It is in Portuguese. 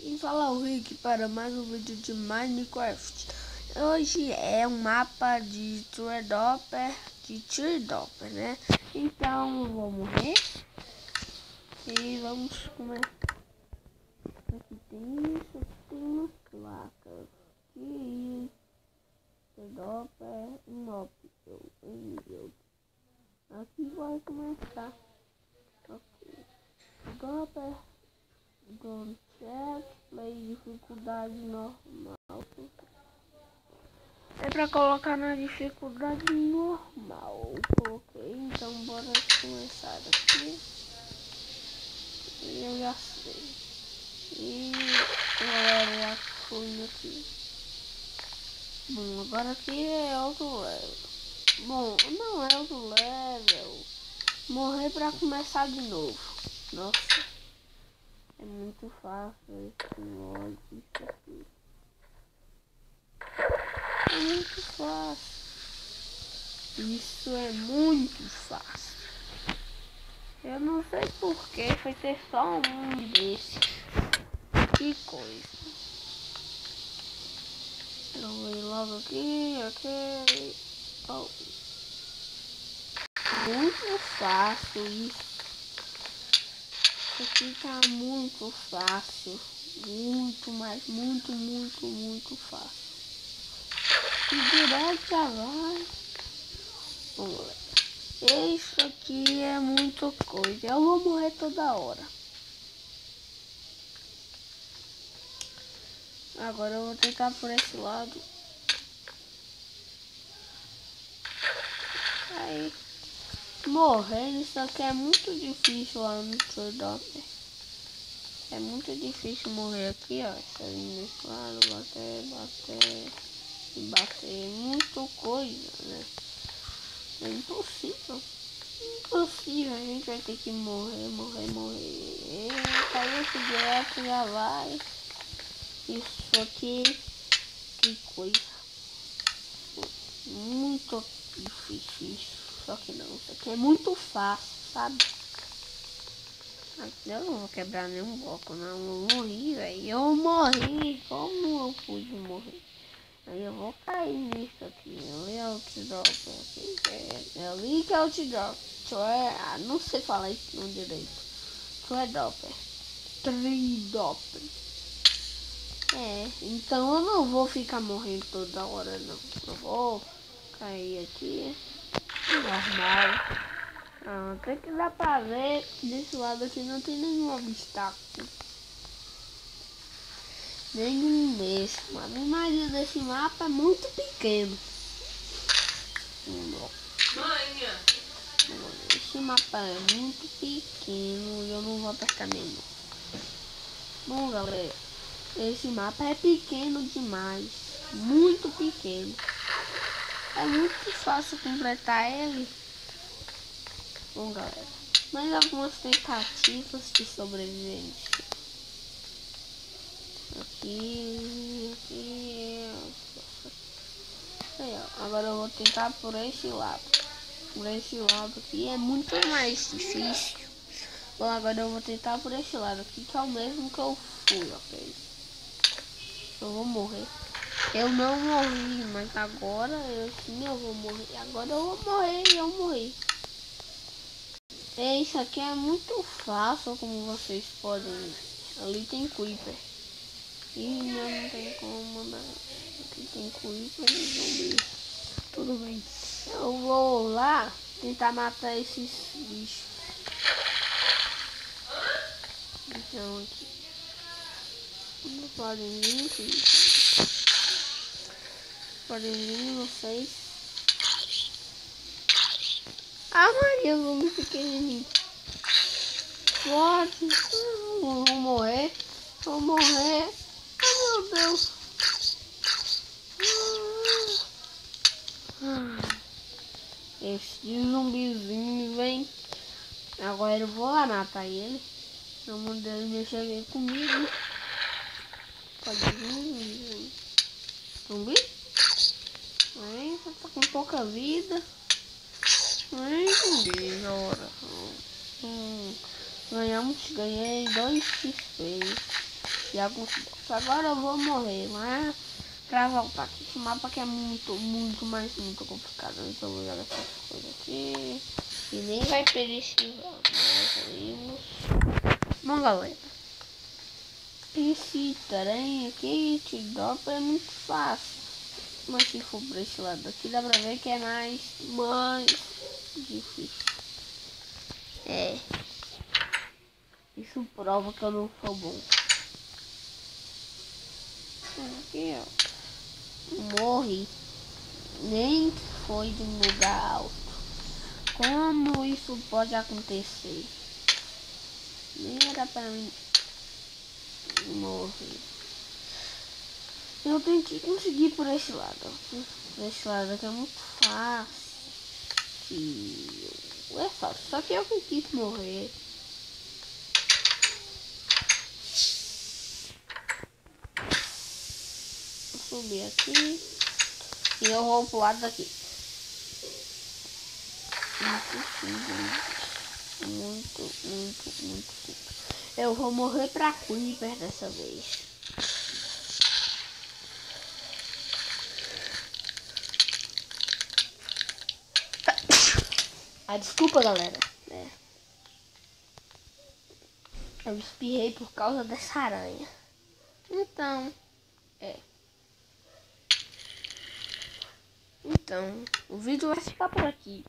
E fala o Rick para mais um vídeo de Minecraft. Hoje é um mapa de Treedopper, né? Então eu vou morrer e vamos começar. Aqui tem isso, aqui tem umas placas. Aqui, Treedopper, aqui vai começar. Ok, Treedopper. Don't check, play dificuldade normal. É pra colocar na dificuldade normal. Coloquei, então bora começar aqui. E eu já sei. E galera, já fui aqui. Bom, agora aqui é outro level. Bom, não é outro level. Morrer pra começar de novo. Nossa. É muito fácil esse mod, isso aqui. É muito fácil. Isso é muito fácil. Eu não sei porque foi ter só um desse. Que coisa. Eu vou ir logo aqui, ok. Oh. Muito fácil isso. Isso aqui tá muito fácil. Muito, mas muito fácil. E direto já vai. Vamos lá. Isso aqui é muita coisa. Eu vou morrer toda hora. Agora eu vou tentar por esse lado. Aí. Morrer, isso aqui é muito difícil lá no Treedopper. É muito difícil morrer aqui, ó. Saindo desse lado, bater e bater. Muita coisa, né? É impossível. Impossível, a gente vai ter que morrer. Caiu esse direto, já vai. Isso aqui, que coisa. Muito difícil isso. Só que não, isso aqui é muito fácil, sabe? Eu não vou quebrar nenhum bloco, não. Eu morri, velho. Eu morri. Como eu pude morrer? Aí eu vou cair nisso aqui. Ali é o Treedopper. É ali que é o Treedopper. Não sei falar isso não direito. Treedopper. Então eu não vou ficar morrendo toda hora, não. Eu vou cair aqui. Normal. Até que dá pra ver que desse lado aqui não tem nenhum obstáculo. Nenhum mesmo. A imagem desse mapa é muito pequeno. Esse mapa é muito pequeno e eu não vou apertar nenhum. Bom, galera, esse mapa é pequeno demais. Muito pequeno. É muito fácil completar ele. Bom, galera, mais algumas tentativas de sobrevivência. Aqui. Aí, ó. Agora eu vou tentar por esse lado. Por esse lado aqui é muito mais difícil. Bom, agora eu vou tentar por esse lado aqui, que é o mesmo que eu fui, ok? Eu vou morrer. Eu não morri, mas agora eu vou morrer. Agora eu vou morrer e eu morri. Isso aqui é muito fácil, como vocês podem ver. Ali tem Creeper. E não tem como, né? Aqui tem Creeper e zumbi. Tudo bem. Eu vou lá tentar matar esses bichos. Então aqui. Não podem vir, filho. Podem vir vocês. Ah, Maria, eu vou me pequenininho. Pode. Vou morrer. Vou morrer. Oh, meu Deus. Esse zumbizinho vem. Agora eu vou lá matar ele. Não mandei ele mexer bem comigo. Pode vir, zumbi. Vem, você tá com pouca vida. Vem, zumbi, ora. Ganhei 2 XP. e alguns blocos. Agora eu vou morrer, mas pra voltar aqui. Esse mapa que é muito complicado. Então eu vou jogar essas coisas aqui. E nem vai perecível. Nós vimos. Bom, galera. Esse trem aqui, T-Drop, é muito fácil. Mas se for pra esse lado aqui, dá pra ver que é mais difícil. É. Isso prova que eu não sou bom. Aqui, ó. Morri. Nem foi de um lugar alto. Como isso pode acontecer? Nem era pra mim morrer. Eu tenho que conseguir por esse lado. Por esse lado aqui é muito fácil. É fácil. Só que eu que quis morrer. Vou subir aqui. E eu vou pro lado daqui. Muito simples. Eu vou morrer pra Creeper dessa vez. Ah, desculpa, galera. Eu espirrei por causa dessa aranha. Então, Então, o vídeo vai ficar por aqui.